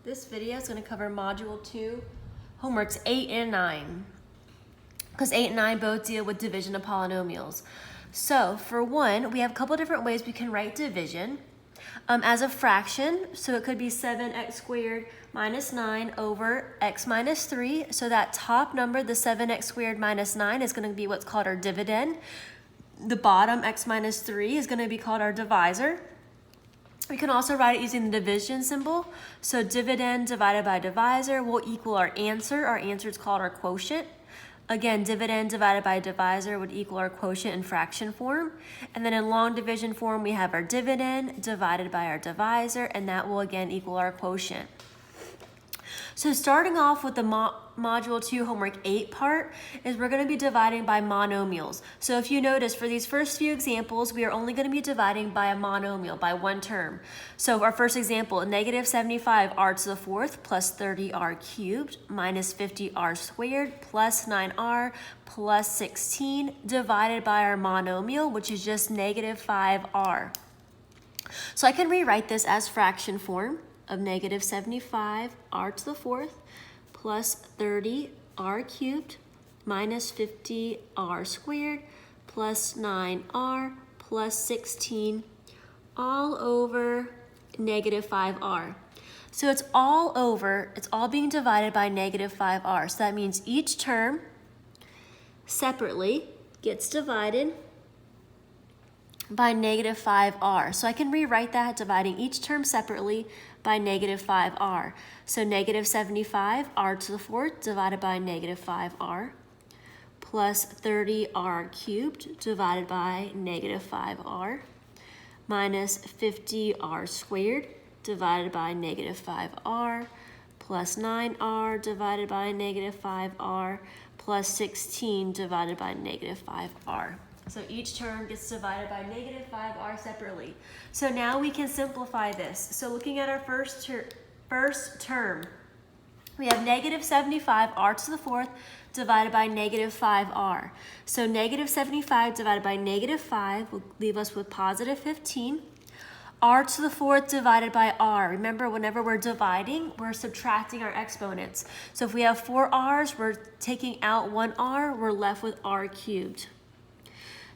This video is going to cover Module 2, homeworks 8 and 9, because 8 and 9 both deal with division of polynomials. So for one, we have a couple different ways we can write division as a fraction. So it could be 7x squared minus 9 over x minus 3. So that top number, the 7x squared minus 9, is going to be what's called our dividend. The bottom, x minus 3, is going to be called our divisor. We can also write it using the division symbol. So dividend divided by divisor will equal our answer. Our answer is called our quotient. Again, dividend divided by divisor would equal our quotient in fraction form. And then in long division form, we have our dividend divided by our divisor, and that will again equal our quotient. So starting off with the Module 2 Homework 8 part is we're going to be dividing by monomials. So if you notice, for these first few examples, we are only going to be dividing by a monomial, by one term. So our first example, negative 75r to the fourth plus 30r cubed minus 50r squared plus 9r plus 16 divided by our monomial, which is just negative 5r. So I can rewrite this as fraction form of negative 75r to the fourth plus 30r cubed minus 50r squared plus 9r plus 16 all over negative 5r. So it's all being divided by negative 5r. So that means each term separately gets divided by negative 5r. So I can rewrite that dividing each term separately by negative 5r. So negative 75r to the fourth divided by negative 5r plus 30r cubed divided by negative 5r minus 50r squared divided by negative 5r plus 9r divided by negative 5r plus 16 divided by negative 5r. So each term gets divided by negative 5r separately. So now we can simplify this. So looking at our first term, we have negative 75r to the fourth divided by negative 5r. So negative 75 divided by negative 5 will leave us with positive 15. R to the fourth divided by r. Remember, whenever we're dividing, we're subtracting our exponents. So if we have 4 r's, we're taking out 1 r, we're left with r cubed.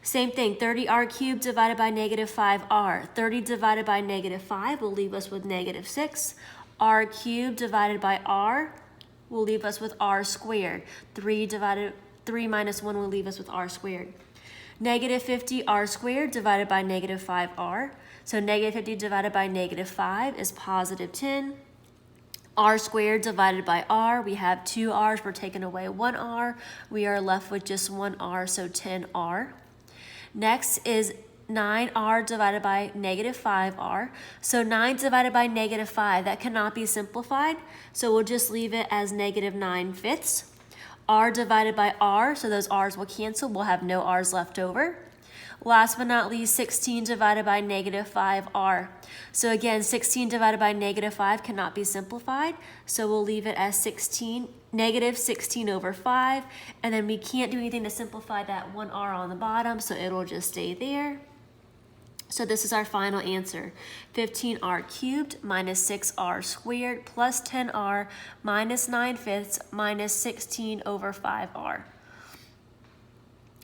Same thing, 30r cubed divided by negative 5r. 30 divided by negative 5 will leave us with negative 6. R cubed divided by r will leave us with r squared. 3 minus 1 will leave us with r squared. Negative 50r squared divided by negative 5r. So negative 50 divided by negative 5 is positive 10. R squared divided by r, we have 2 r's, we're taking away 1 r. We are left with just 1 r, so 10r. Next is 9r divided by negative 5r. So 9 divided by negative 5, that cannot be simplified. So we'll just leave it as negative 9/5. R divided by r, so those r's will cancel. We'll have no r's left over. Last but not least, 16 divided by negative 5r. So again, 16 divided by negative 5 cannot be simplified. So we'll leave it as negative 16 over 5. And then we can't do anything to simplify that 1r on the bottom, so it'll just stay there. So this is our final answer. 15r cubed minus 6r squared plus 10r minus 9/5 minus 16 over 5r.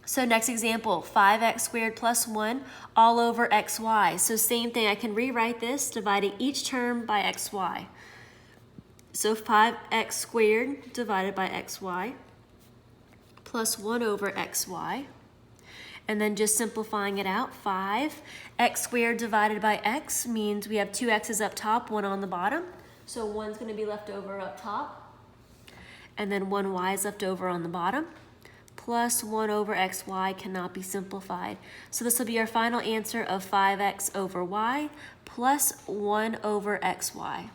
So next example, 5x squared plus 1 all over xy. So same thing, I can rewrite this dividing each term by xy. So 5x squared divided by xy plus 1 over xy. And then just simplifying it out, 5x squared divided by x means we have 2 x's up top, 1 on the bottom. So 1's going to be left over up top. And then 1 y is left over on the bottom. Plus 1 over xy cannot be simplified. So this will be our final answer of 5x over y plus 1 over xy.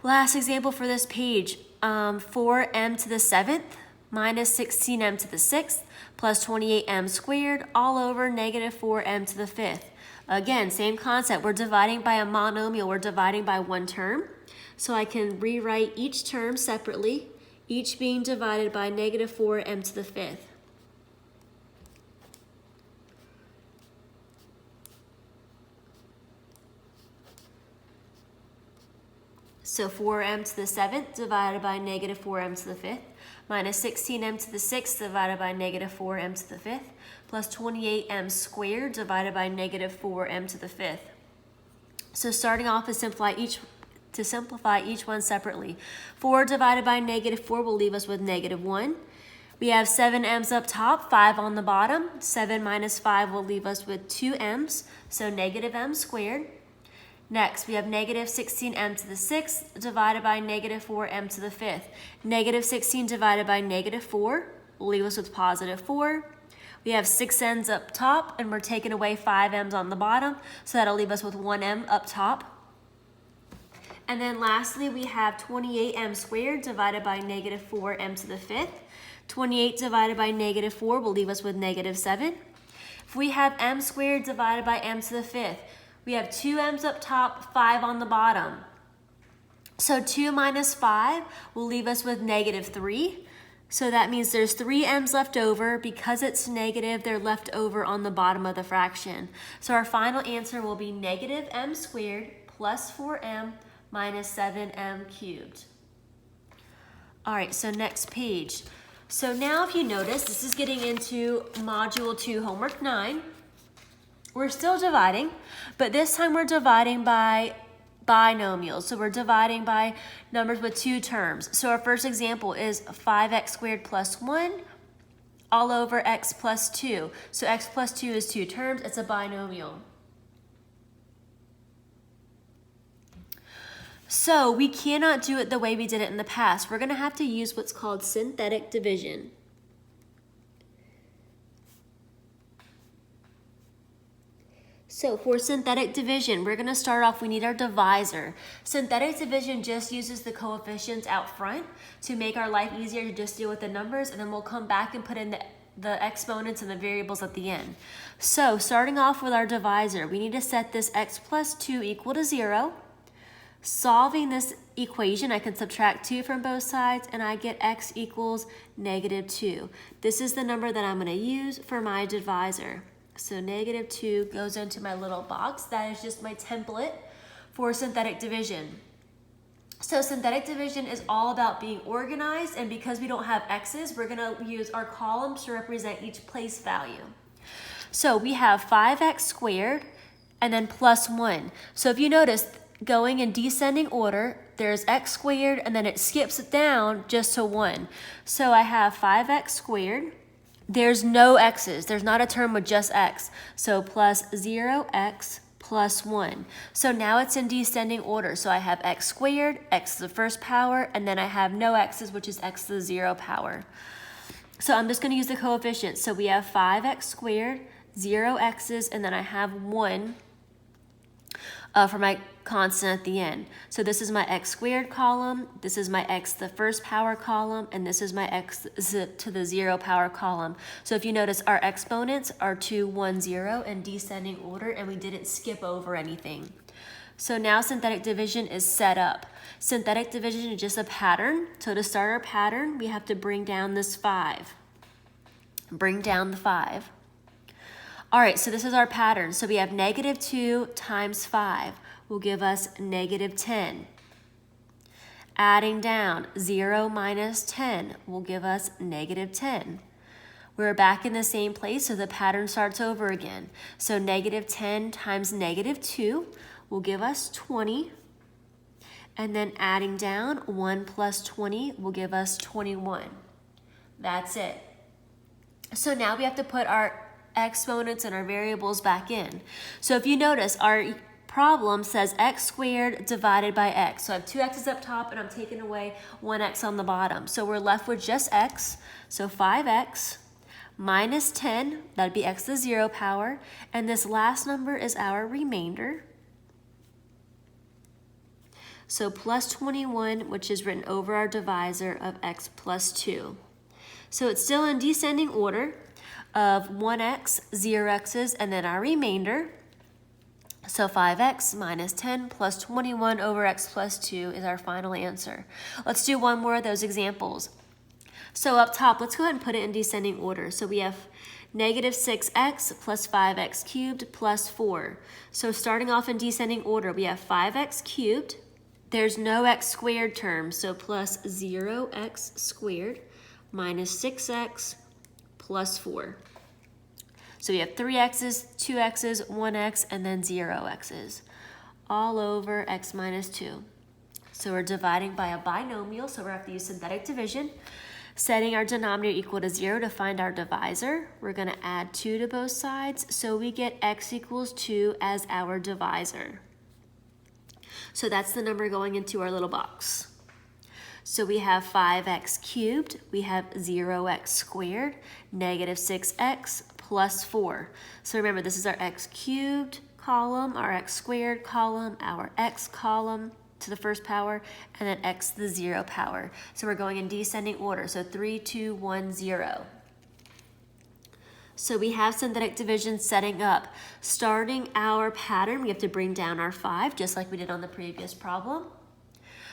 Last example for this page, 4m to the 7th minus 16m to the 6th plus 28m squared all over negative 4m to the 5th. Again, same concept. We're dividing by a monomial. We're dividing by one term. So I can rewrite each term separately, each being divided by negative 4m to the 5th. So 4m to the 7th divided by negative 4m to the 5th, minus 16m to the 6th divided by negative 4m to the 5th, plus 28m squared divided by negative 4m to the 5th. So starting off to simplify each one separately. 4 divided by negative 4 will leave us with negative 1. We have 7m's up top, 5 on the bottom. 7 minus 5 will leave us with 2m's, so negative m squared. Next, we have negative 16m to the 6th divided by negative 4m to the 5th. Negative 16 divided by negative 4 will leave us with positive 4. We have 6n's up top, and we're taking away 5m's on the bottom, so that'll leave us with 1m up top. And then lastly, we have 28m squared divided by negative 4m to the 5th. 28 divided by negative 4 will leave us with negative 7. If we have m squared divided by m to the 5th, we have 2m's up top, 5 on the bottom. So 2 minus 5 will leave us with negative 3. So that means there's 3m's left over. Because it's negative, they're left over on the bottom of the fraction. So our final answer will be negative m squared plus 4m minus 7m cubed. All right, so next page. So now if you notice, this is getting into Module 2, Homework 9. We're still dividing, but this time we're dividing by binomials. So we're dividing by numbers with 2 terms. So our first example is 5x squared plus 1 all over x plus 2. So x plus 2 is 2 terms. It's a binomial. So we cannot do it the way we did it in the past. We're going to have to use what's called synthetic division. So for synthetic division, we're going to start off, we need our divisor. Synthetic division just uses the coefficients out front to make our life easier to just deal with the numbers, and then we'll come back and put in the exponents and the variables at the end. So starting off with our divisor, we need to set this x plus 2 equal to 0. Solving this equation, I can subtract 2 from both sides, and I get x equals negative 2. This is the number that I'm going to use for my divisor. So negative 2 goes into my little box. That is just my template for synthetic division. So synthetic division is all about being organized, and because we don't have x's, we're going to use our columns to represent each place value. So we have 5x squared and then plus 1. So if you notice, going in descending order, there's x squared and then it skips it down just to 1. So I have 5x squared. There's no x's. There's not a term with just x. So plus 0x plus 1. So now it's in descending order. So I have x squared, x to the first power, and then I have no x's, which is x to the 0 power. So I'm just going to use the coefficients. So we have 5x squared, 0 x's, and then I have 1 for my constant at the end. So this is my x squared column, this is my x to the first power column, and this is my x to the 0 power column. So if you notice, our exponents are 2, 1, 0 in descending order, and we didn't skip over anything. So now synthetic division is set up. Synthetic division is just a pattern. So to start our pattern, we have to bring down this 5. Bring down the 5. All right, so this is our pattern. So we have negative 2 times 5 will give us negative 10. Adding down, 0 minus 10 will give us negative 10. We're back in the same place, so the pattern starts over again. So negative 10 times negative 2 will give us 20. And then adding down, 1 plus 20 will give us 21. That's it. So now we have to put our exponents and our variables back in. So if you notice, our problem says x squared divided by x. So I have 2 x's up top, and I'm taking away 1 x on the bottom. So we're left with just x. So 5x minus 10, that'd be x to the 0 power. And this last number is our remainder. So plus 21, which is written over our divisor of x plus 2. So it's still in descending order of 1x, 0 x's, and then our remainder. So 5x minus 10 plus 21 over x plus 2 is our final answer. Let's do one more of those examples. So up top, let's go ahead and put it in descending order. So we have negative 6x plus 5x cubed plus 4. So starting off in descending order, we have 5x cubed there's no x squared term, so plus 0x squared minus 6x plus 4. So we have 3 x's, 2 x's, 1 x, and then 0 x's, all over x minus 2. So we're dividing by a binomial, so we're going to have to use synthetic division. Setting our denominator equal to 0 to find our divisor. We're going to add 2 to both sides, so we get x equals 2 as our divisor. So that's the number going into our little box. So we have 5x cubed, we have 0x squared, negative 6x plus 4. So remember, this is our x cubed column, our x squared column, our x column to the first power, and then x to the 0 power. So we're going in descending order, so 3, 2, 1, 0. So we have synthetic division setting up. Starting our pattern, we have to bring down our 5, just like we did on the previous problem.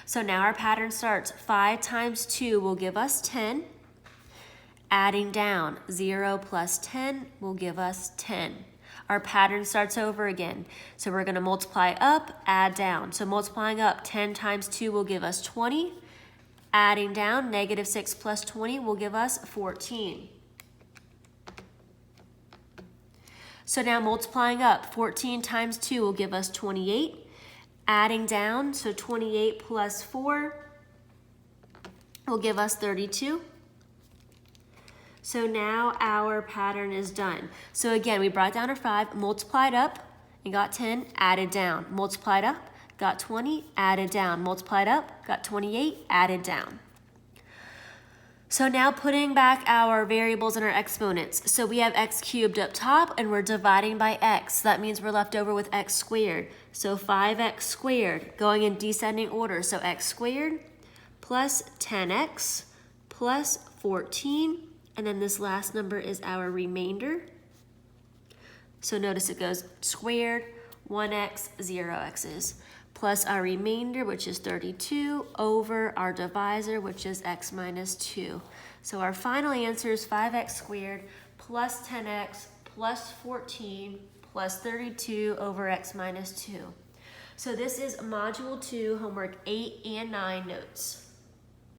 So now our pattern starts. 5 times 2 will give us 10. Adding down, 0 plus 10 will give us 10. Our pattern starts over again. So we're going to multiply up, add down. So multiplying up, 10 times 2 will give us 20. Adding down, negative 6 plus 20 will give us 14. So now multiplying up, 14 times 2 will give us 28. Adding down, so 28 plus 4 will give us 32. So now our pattern is done. So again, we brought down our 5, multiplied up, and got 10, added down. Multiplied up, got 20, added down. Multiplied up, got 28, added down. So now putting back our variables and our exponents. So we have x cubed up top, and we're dividing by x. So that means we're left over with x squared. So 5x squared, going in descending order. So x squared plus 10x plus 14. And then this last number is our remainder. So notice it goes squared, 1x, 0x's, plus our remainder, which is 32, over our divisor, which is x minus 2. So our final answer is 5x squared plus 10x plus 14 plus 32 over x minus 2. So this is Module 2, homework 8 and 9 notes.